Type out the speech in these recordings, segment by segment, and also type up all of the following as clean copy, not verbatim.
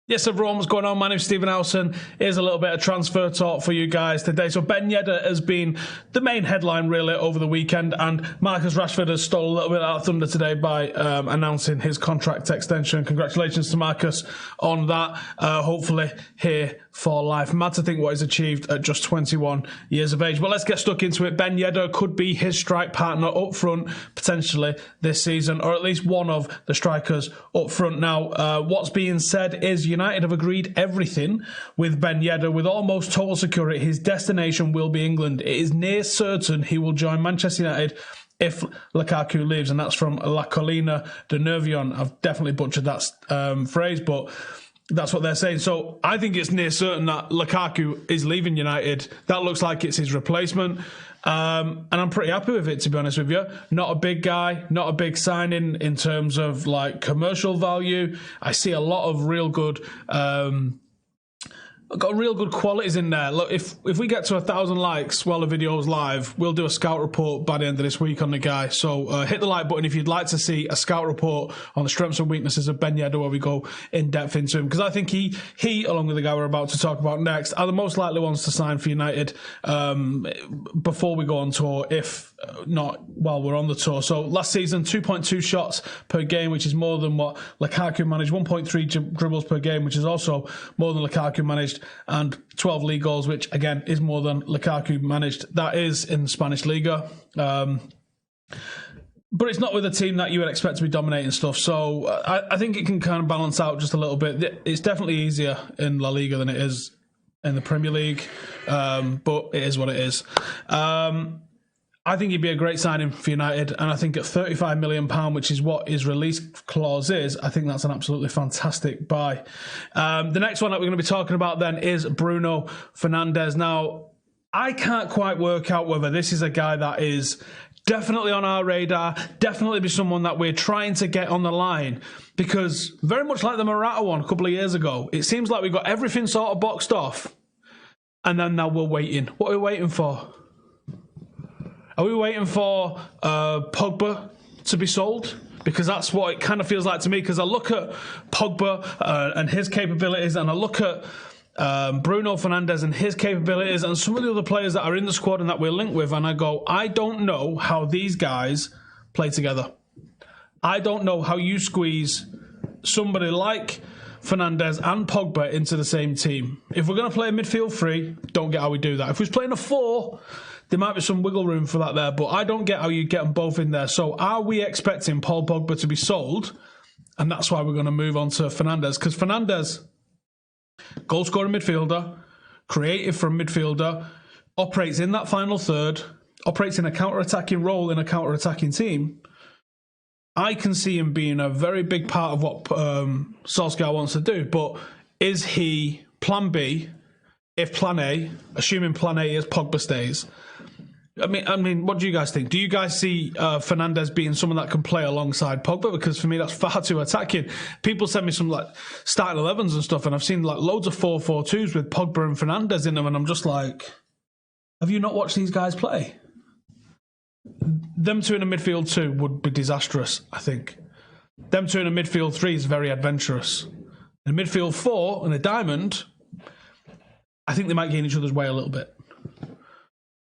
Yes, everyone, what's going on? My name's Stephen Howson. Here's a little bit of transfer talk for you guys today. So Ben Yedder has been the main headline really over the weekend, and Marcus Rashford has stole a little bit of thunder today by announcing his contract extension. Congratulations to Marcus on that. Hopefully here for life. Mad to think what he's achieved at just 21 years of age. But let's get stuck into it. Ben Yedder could be his strike partner up front potentially this season, or at least one of the strikers up front. Now, what's being said is United have agreed everything with Ben Yedder with almost total security. His destination will be England. It is near certain he will join Manchester United if Lukaku leaves, and that's from La Colina de Nervion. I've definitely butchered that phrase, but that's what they're saying. So I think it's near certain that Lukaku is leaving United. That looks like it's his replacement. And I'm pretty happy with it, to be honest with you. Not a big guy, not a big signing in terms of like commercial value. I see a lot of real good got real good qualities in there. Look, if we get to 1,000 likes while the video's live, we'll do a scout report by the end of this week on the guy. So hit the like button if you'd like to see a scout report on the strengths and weaknesses of Ben Yedder, where we go in depth into him. Because I think he, along with the guy we're about to talk about next, are the most likely ones to sign for United before we go on tour, if not while we're on the tour. So last season, 2.2 shots per game, which is more than what Lukaku managed, 1.3 dribbles per game, which is also more than Lukaku managed, and 12 league goals, which again is more than Lukaku managed. That is in the Spanish Liga. But it's not with a team that you would expect to be dominating stuff. So I think it can kind of balance out just a little bit. It's definitely easier in La Liga than it is in the Premier League. But it is what it is. I think he'd be a great signing for United, and I think at £35 million, which is what his release clause is, I think that's an absolutely fantastic buy. The next one that we're going to be talking about then is Bruno Fernandes. Now, I can't quite work out whether this is a guy that is definitely on our radar, definitely be someone that we're trying to get on the line, because very much like the Morata one a couple of years ago, it seems like we've got everything sort of boxed off, and then now we're waiting. What are we waiting for? Are we waiting for Pogba to be sold? Because that's what it kind of feels like to me. Because I look at Pogba and his capabilities, and I look at Bruno Fernandes and his capabilities, and some of the other players that are in the squad and that we're linked with, and I go, I don't know how these guys play together. I don't know how you squeeze somebody like Fernandes and Pogba into the same team. If we're going to play a midfield three, don't get how we do that. If we're playing a four, there might be some wiggle room for that there, but I don't get how you get them both in there. So are we expecting Paul Pogba to be sold? And that's why we're going to move on to Fernandes, because Fernandes, goal-scoring midfielder, creative from midfielder, operates in that final third, operates in a counter-attacking role in a counter-attacking team. I can see him being a very big part of what Solskjaer wants to do, but is he plan B if plan A, assuming plan A is Pogba stays? I mean, what do you guys think? Do you guys see Fernandes being someone that can play alongside Pogba? Because for me, that's far too attacking. People send me some like starting 11s and stuff, and I've seen like loads of 4-4-2s with Pogba and Fernandes in them, and I'm just like, have you not watched these guys play? Them two in a midfield two would be disastrous, I think. Them two in a midfield three is very adventurous. In a midfield four and a diamond, I think they might get in each other's way a little bit.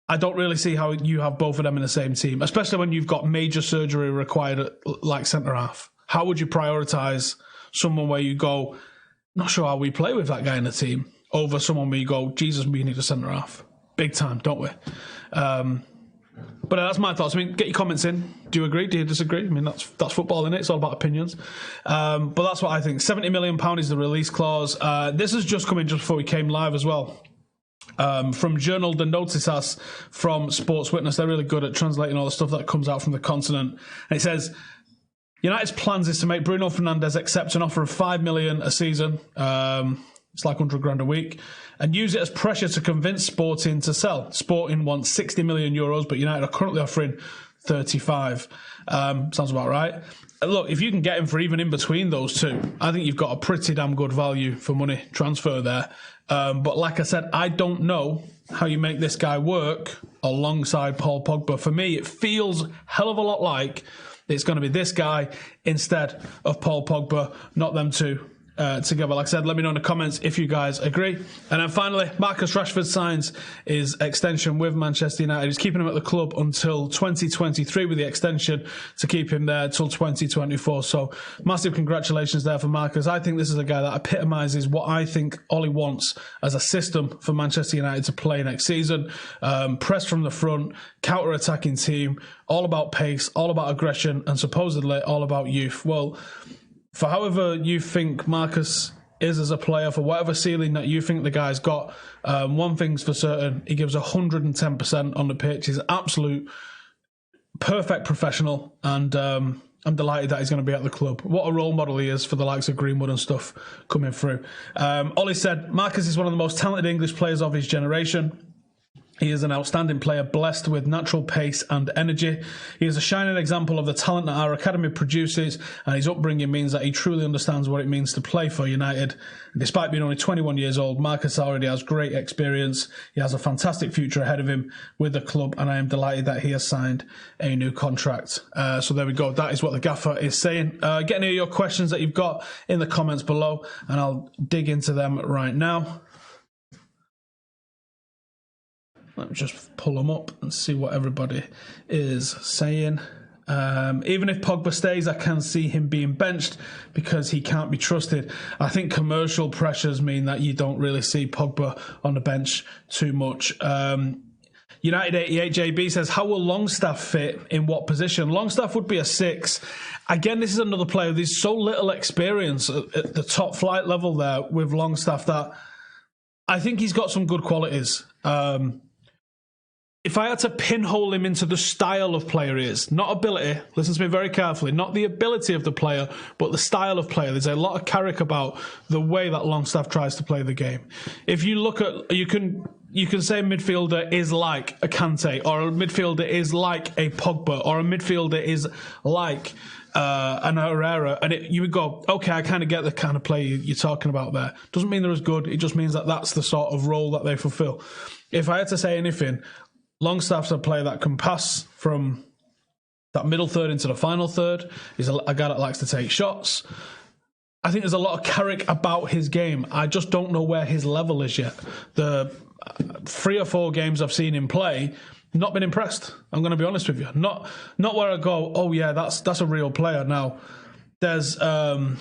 I don't really see how you have both of them in the same team, especially when you've got major surgery required at, like centre-half. How would you prioritise someone where you go, not sure how we play with that guy in the team, over someone where you go, Jesus, we need a centre-half. Big time, don't we? But that's my thoughts. I mean, get your comments in. Do you agree? Do you disagree? I mean, that's football, isn't it? It's all about opinions. But that's what I think. £70 million is the release clause. This has just come in just before we came live as well. From Journal de Noticias from Sports Witness. They're really good at translating all the stuff that comes out from the continent. And it says, United's plans is to make Bruno Fernandes accept an offer of $5 million a season. It's like 100 grand a week, and use it as pressure to convince Sporting to sell. Sporting wants 60 million euros, but United are currently offering 35. Sounds about right. Look, if you can get him for even in between those two, I think you've got a pretty damn good value for money transfer there. But like I said, I don't know how you make this guy work alongside Paul Pogba. For me, it feels hell of a lot like it's going to be this guy instead of Paul Pogba, not them two together. Like I said, let me know in the comments if you guys agree. And then finally, Marcus Rashford signs his extension with Manchester United. He's keeping him at the club until 2023 with the extension to keep him there till 2024. So massive congratulations there for Marcus. I think this is a guy that epitomises what I think Ole wants as a system for Manchester United to play next season. Press from the front, counter-attacking team, all about pace, all about aggression, and supposedly all about youth. Well, for however you think Marcus is as a player, for whatever ceiling that you think the guy's got, one thing's for certain, he gives 110% on the pitch. He's an absolute perfect professional, and I'm delighted that he's going to be at the club. What a role model he is for the likes of Greenwood and stuff coming through. Ole said, Marcus is one of the most talented English players of his generation. He is an outstanding player, blessed with natural pace and energy. He is a shining example of the talent that our academy produces, and his upbringing means that he truly understands what it means to play for United. And despite being only 21 years old, Marcus already has great experience. He has a fantastic future ahead of him with the club, and I am delighted that he has signed a new contract. So there we go. That is what the gaffer is saying. Get any of your questions that you've got in the comments below, and I'll dig into them right now. Let me just pull them up and see what everybody is saying. Even if Pogba stays, I can see him being benched because he can't be trusted. I think commercial pressures mean that you don't really see Pogba on the bench too much. United 88 JB says, how will Longstaff fit in what position? Longstaff would be a 6. Again, this is another player. There's so little experience at the top flight level there with Longstaff that I think he's got some good qualities. If I had to pinhole him into the style of player he is, not ability, listen to me very carefully, not the ability of the player, but the style of player. There's a lot of character about the way that Longstaff tries to play the game. If you look at, you can say a midfielder is like a Kante, or a midfielder is like a Pogba, or a midfielder is like an Herrera, and you would go, okay, I kind of get the kind of play you're talking about there. Doesn't mean they're as good, it just means that that's the sort of role that they fulfill. If I had to say anything, Longstaff's a player that can pass from that middle third into the final third. He's a guy that likes to take shots. I think there's a lot of character about his game. I just don't know where his level is yet. The 3 or 4 games I've seen him play, not been impressed. I'm going to be honest with you. Not where I go, oh yeah, that's a real player. Now, there's I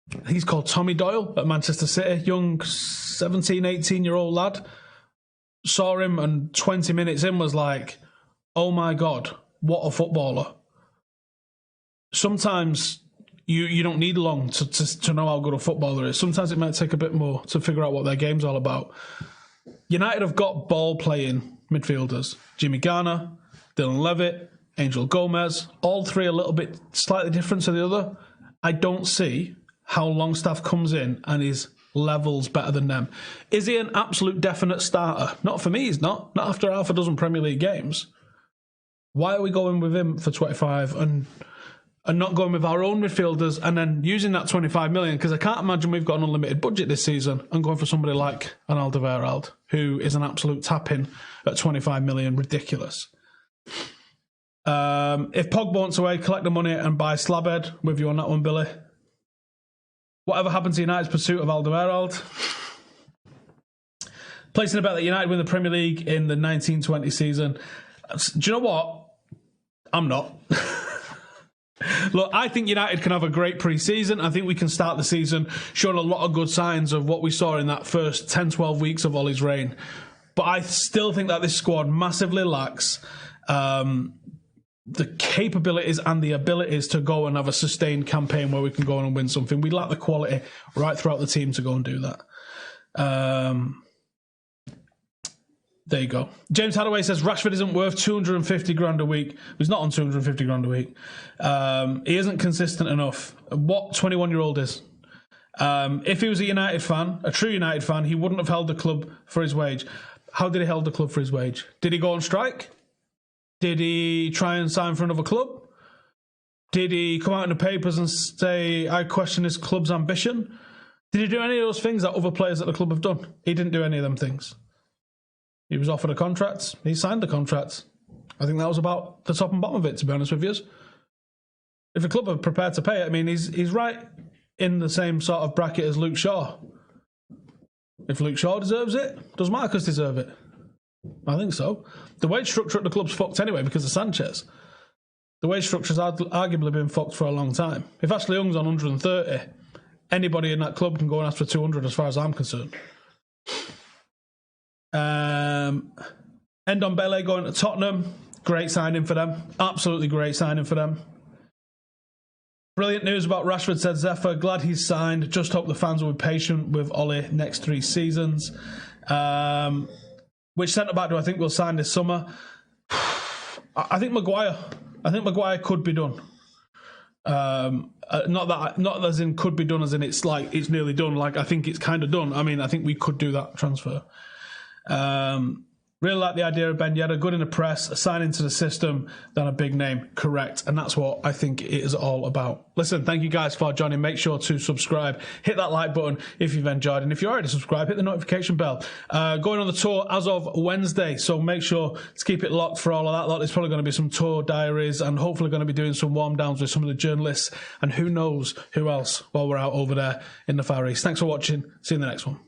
think he's called Tommy Doyle at Manchester City, young 17, 18-year-old lad. Saw him and 20 minutes in was like, oh my God, what a footballer. Sometimes you don't need long to know how good a footballer is. Sometimes it might take a bit more to figure out what their game's all about. United have got ball-playing midfielders. Jimmy Garner, Dylan Levitt, Angel Gomez, all 3 a little bit slightly different to the other. I don't see how Longstaff comes in and is levels better than them. Is he an absolute definite starter? Not for me, he's not. Not after half a dozen Premier League games. Why are we going with him for 25 and not going with our own midfielders and then using that 25 million? Because I can't imagine we've got an unlimited budget this season and going for somebody like an Alderweireld, who is an absolute tap-in at 25 million. Ridiculous. If Pogba wants away, collect the money and buy Slabhead. With you on that one, Billy. Whatever happened to United's pursuit of Alderweireld? Placing a bet that United win the Premier League in the 1920 season. Do you know what? I'm not. Look, I think United can have a great pre-season. I think we can start the season showing a lot of good signs of what we saw in that first 10, 12 weeks of Ole's reign. But I still think that this squad massively lacks the capabilities and the abilities to go and have a sustained campaign where we can go on and win something. We lack the quality right throughout the team to go and do that. There you go. James Hadaway says Rashford isn't worth 250 grand a week. He's not on 250 grand a week. He isn't consistent enough. What 21-year-old is? If he was a United fan, a true United fan, he wouldn't have held the club for his wage. How did he hold the club for his wage? Did he go on strike? Did he try and sign for another club? Did he come out in the papers and say, I question this club's ambition? Did he do any of those things that other players at the club have done? He didn't do any of them things. He was offered a contract. He signed the contract. I think that was about the top and bottom of it, to be honest with you. If a club are prepared to pay it, I mean, he's right in the same sort of bracket as Luke Shaw. If Luke Shaw deserves it, does Marcus deserve it? I think so. The wage structure at the club's fucked anyway because of Sanchez. The wage structure's arguably been fucked for a long time. If Ashley Young's on 130, anybody in that club can go and ask for 200 as far as I'm concerned. Ndombele going to Tottenham. Great signing for them. Absolutely great signing for them. Brilliant news about Rashford, said Zephyr. Glad he's signed. Just hope the fans will be patient with Ole next 3 seasons. Which centre-back do I think will sign this summer? I think Maguire. I think Maguire could be done. Not as in could be done as in it's like it's nearly done. Like I think it's kind of done. I mean, I think we could do that transfer. Really like the idea of Ben Yedder. Good in the press, a sign into the system, then a big name. Correct. And that's what I think it is all about. Listen, thank you guys for joining. Make sure to subscribe. Hit that like button if you've enjoyed. And if you're already subscribed, hit the notification bell. Going on the tour as of Wednesday. So make sure to keep it locked for all of that lot. There's probably going to be some tour diaries and hopefully going to be doing some warm downs with some of the journalists and who knows who else while we're out over there in the Far East. Thanks for watching. See you in the next one.